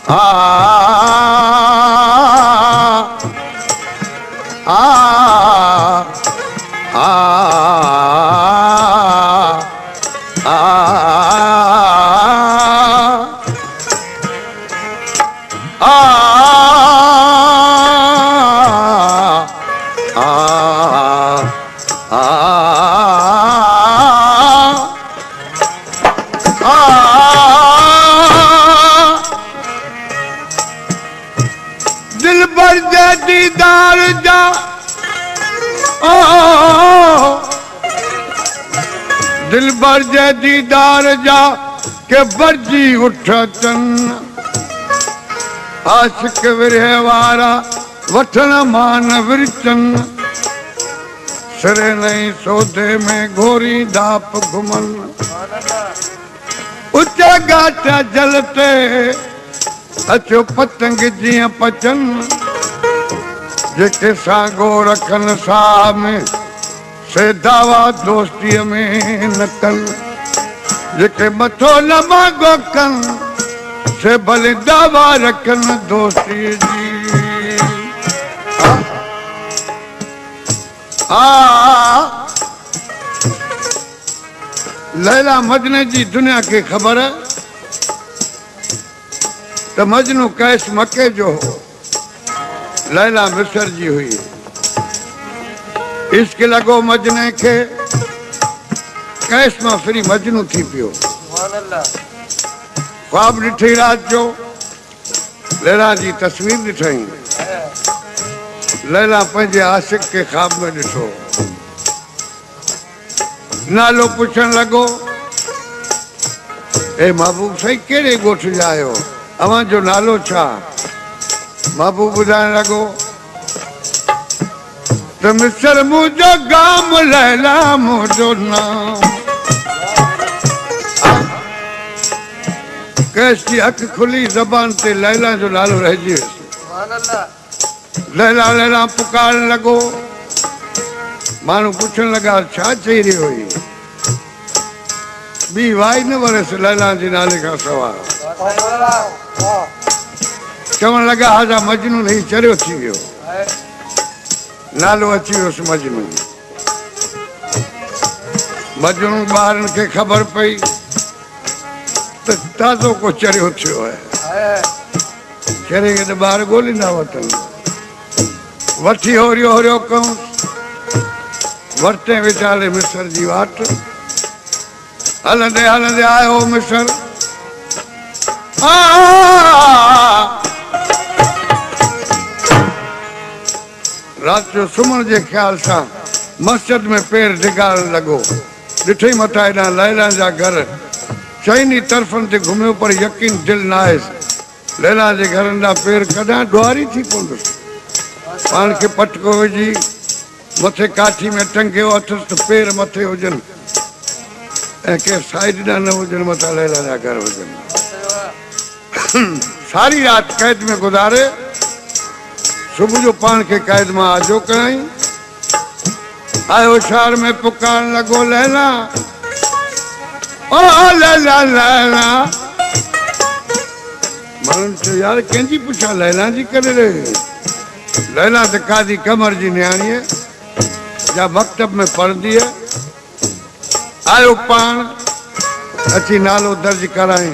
आ आ आ दिल भर जा दीदार जा दिल भर जा दीदार जा के बरजी उठतन आशिक विरह वारा वठण मान विरचन सिरे नहीं सौदे में घोरी धाप घुमन उचा गाटा जलते अचो पतंग जियां पचन जेके सागो रखन साह में से दावा दोस्ती में न कन जेके मथो न मांगो कन से भले दावा रखन दोस्ती जी लैला मजनू जी दुनिया के खबर है तो मजनू कैश मक्के जो हो लैला मिस्र जी हुई इश्क लगो मजने के कैश में फिरी मजनू थी पियो ख्वाब ॾिठी रात जो लैला जी तस्वीर ॾिठई लैला पंहिंजे आशिक के ख्वाब में ॾिठो नालो पुछण लगो ए महबूब सही केड़े गोठ जा आयो अवां जो नालो छा महबूब बुधाइण लगो तो मिस्र मुझो गाम लैला मुझो नाम कैश की अख खुली जबान ते लैला जो नालो रहिजी वियुसि लैला लैला पुकार लगो मानू पुछण लगा छा चई रही हुई बी वाई न वरस लैला जी नाले का सवाल चवण लगा हाजा मजनू नहीं चरियो थी वियो नालो अची वियुसि मजनू मजनू ॿारनि खे ख़बर पई त ताज़ो को चरियो थियो है चरे के तो ॿार ॻोल्हींदा वठनि वठी होरियो होरियो कयूं वरते विचाले मिस्र जी वाट हलंदे हलंदे आयो मिस्र रात जो सुम्हण जे ख्याल सां मस्जिद में पैर डिगारण लगो ॾिठई मथां हेॾां लैला जा घर चइनी तरफ़नि ते घुमियो पर यकीन दिल न आयुसि लैला जे घरनि ॾांहुं पैर कढां ॾुआरी थी पवंदुसि पाण खे पटको विझी मथे काठी में टंगियो अथसि त पैर मथे हुजनि ऐं के साइड ॾांहुं न हुजनि मथां लैला जा घर हुजनि सारी रात कैद में गुज़ारे सुबह जो पान के कैद में आजो कराई आयो शहर में पुकारन लगो लैला ओ लैला लैला मानन तो यार कंहिंजी पुछा लैला जी करे रहे लैला तो कादी कमर जी न्याणी है या मकतब में पढ़दी है आयो पान अची नालो दर्ज कराई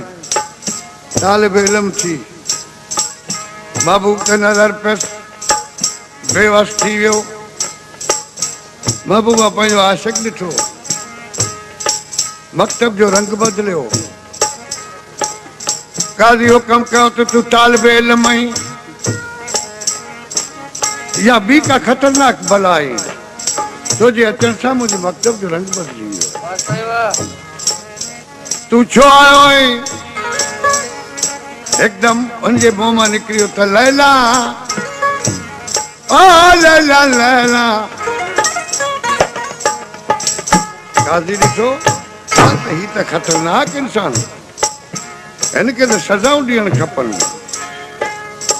तालिब इल्म थी महबूब के नजर पे बेवस थी वियो महबूबा पंहिंजो आशिक ॾिठो मकतब जो रंग बदलियो काज़ी हुकम कयो त तू तालिब इल्म आई या ॿी का खतरनाक बला आई तुझे अचण सां मुंहिंजे मकतब जो रंग बदली वियो तू छो आयो आई एकदम उनके मुंह में निकलियो त लैला ओ लैला लैला काजी ॾिठो ही त खतरनाक इंसान इनके तो सजाऊं ॾियण खपनि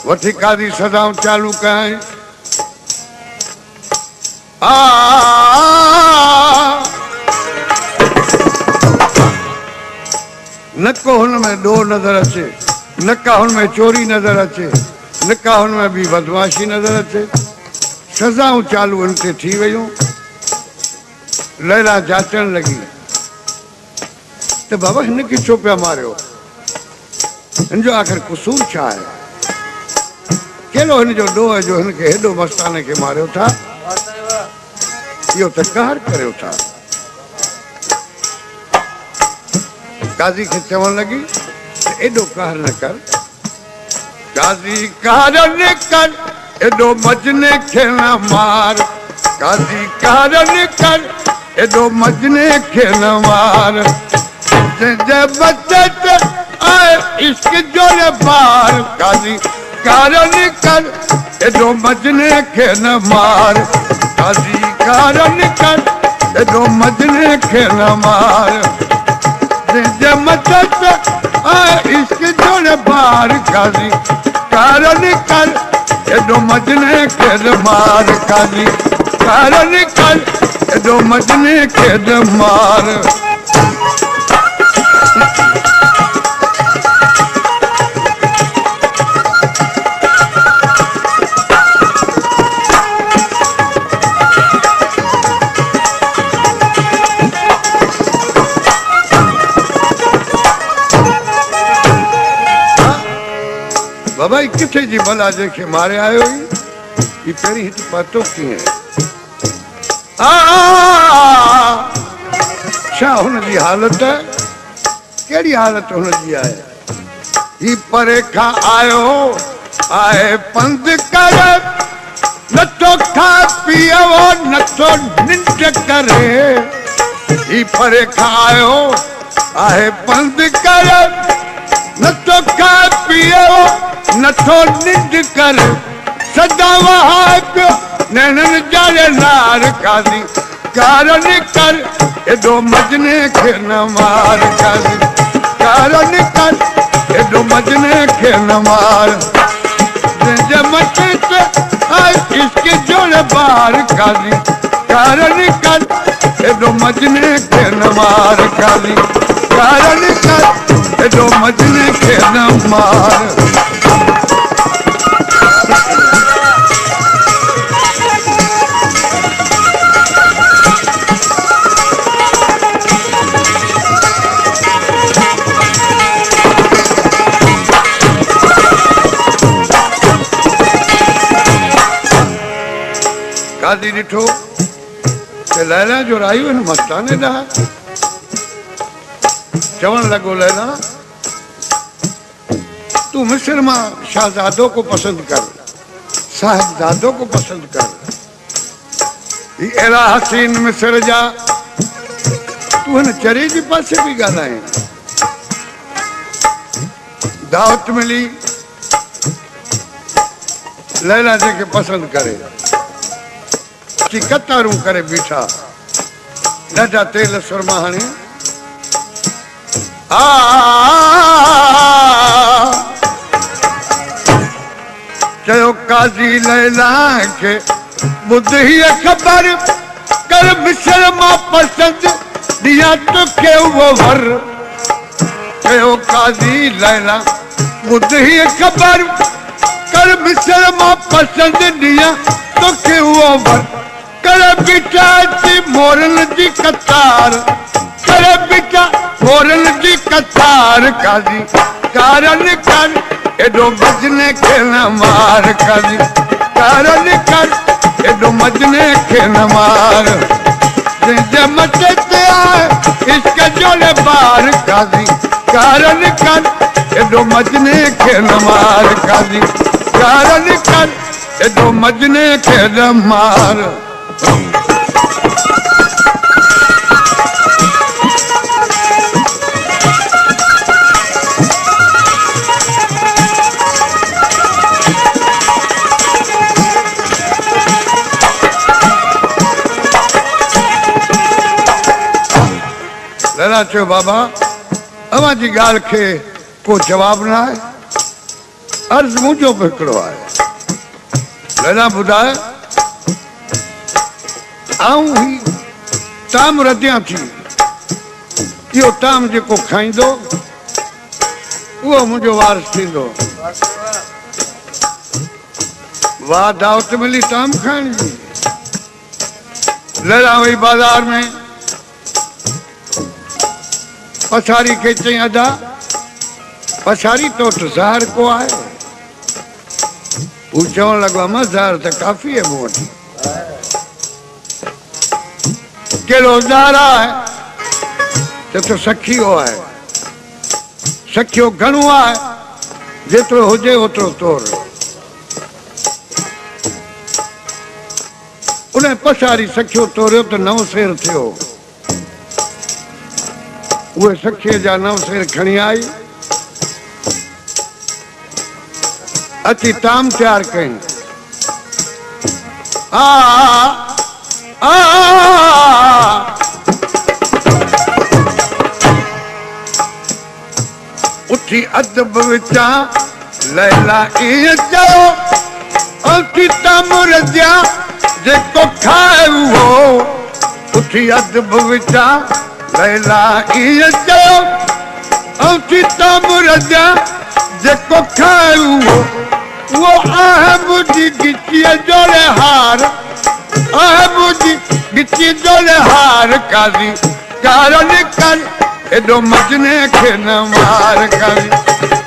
वठी काजी सजाऊं चालू कयाई नको हुन में डो नजर अचे निकाहुन में चोरी नजर अचे, निकाहुन में भी बदमाशी नजर अचे। सजाऊं चालू उनते थी वयूं। लैला जाचण लगी तो बाबा हिनखे छो पिया मारियो, हिनजो आखिर कसूर छा आहे? कहिड़ो हिनजो ॾोह जो हिनखे हेॾो मस्ताने खे मारियो था? इहो त कहर करियो था। काज़ी खे चवण लगी एॾो कहर न कर, काज़ी कहर न कर, एॾो मजने खे न मार। काज़ी कहर न कर, एॾो मजने खे न मार। जंहिंजे बचे आए इश्क जो न पार। काज़ी कहर न कर, एॾो मजने खे न मार। काज़ी कहर न कर, एॾो मजने खे न मार। जंहिंजे मचे आए इश्क जो न पार। काज़ी कहर न कर, एॾो मजने खे न मार। काज़ी कहर न कर, एॾो मजने खे न मार। बाबा किथे जी भला जेके मारे आयो ही पहिरीं हिते पतो कीअं? छा हुनजी हालत, कहिड़ी हालत हुनजी आहे? ही परे खां आयो आहे पंध करे, नथो खा पीओ नथो निंड करे। ही परे खां आयो आहे पंध करे, नथो खा पीओ नथो निंड कर। सदा वहा पियो नैनन जाले नार। काज़ी कहर न कर, एॾो मजने खे न मार। काज़ी कहर न कर, एॾो मजने खे न मार। जंहिंजे मथे आए इश्क जो न पार। काज़ी कहर न कर, एॾो मजने खे न मार। काज़ी कहर न कर, एॾो मजने खे न मार। काज़ी ॾिठो कि लैला जो रायूं हिन मस्ताने ॾांहुं। चवण लॻो लैला तू मिस्र मां शाहज़ादो को पसंद कर, साहिबजादो को पसंद कर। ही अहिड़ा हसीन मिस्र जा तू हिन चरे जे पासे बि ॻाल्हाए। दावत मिली लैला जेके पसंद करे की कतारूं करे बीठा, ॾाढा तेल सुरमा हणे। चयो काज़ी लैला खे ॿुध हीअ ख़बर कर, मिस्र मां पसंद ॾियां तोखे उहो वर। चयो काज़ी लैला ॿुध हीअ ख़बर कर, मिस्र मां पसंद ॾियां तोखे उहो वर। करे बीठा थी मोरन जी कतार, करे बीठा मोरन जी कतार। काज़ी कहर न कर, एॾो मजने खे न मार। काज़ी कहर न कर, एॾो मजने खे न मार। जंहिंजे मथे ते आए इश्क जो न पार। काज़ी कहर न कर, एॾो मजने खे न मार। काज़ी कहर न कर, एॾो मजने खे न मार। लैला चयो बाबा अवां जी ॻाल्हि खे को जवाब न आहे, अर्ज़ मुंहिंजो बि हिकिड़ो आहे। लैला ॿुधाए आऊं ही ताम रधियां थी, इहो ताम जेको खाईंदो वो मुझे वारस थींदो। वाह दावत मिली ताम खान जी। लड़ा हुई बाजार में पछारी के चई अदा पछारी तो ज़हर को आए। वो चवण लॻो अम्मा ज़हर तो काफ़ी है मूं वटि। कहिड़ो ज़हर आहे तो सखियो आहे। सखियो घणो आहे जेतिरो हुजे ओतिरो तोड़। उन पछारी सखियो तोड़ियो तो 9 सेर थियो। उहे सखीअ जा 9 सेर खणी आई अची ताम तैयार कई। उठी अदब विचा लैला इह चयो अची ताम रजिया जेको खाए वो। उठी अदब विचा लैला इह चयो अची ताम रजिया जेको खाए वो आहे मुझी गिची जोड़े हार। आहे मुझी गिची जोड़े हार काजी कारण कर एडो मजने के न मार। काजी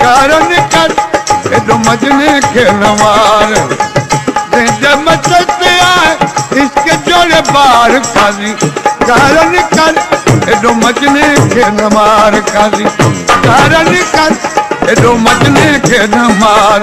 कारण कर एडो मजने के न मार। जब मचते आए इसके जोड़े बार। काजी कारण कर एडो मजने के न मार। काजी कारण कर एडो मजने के न मार।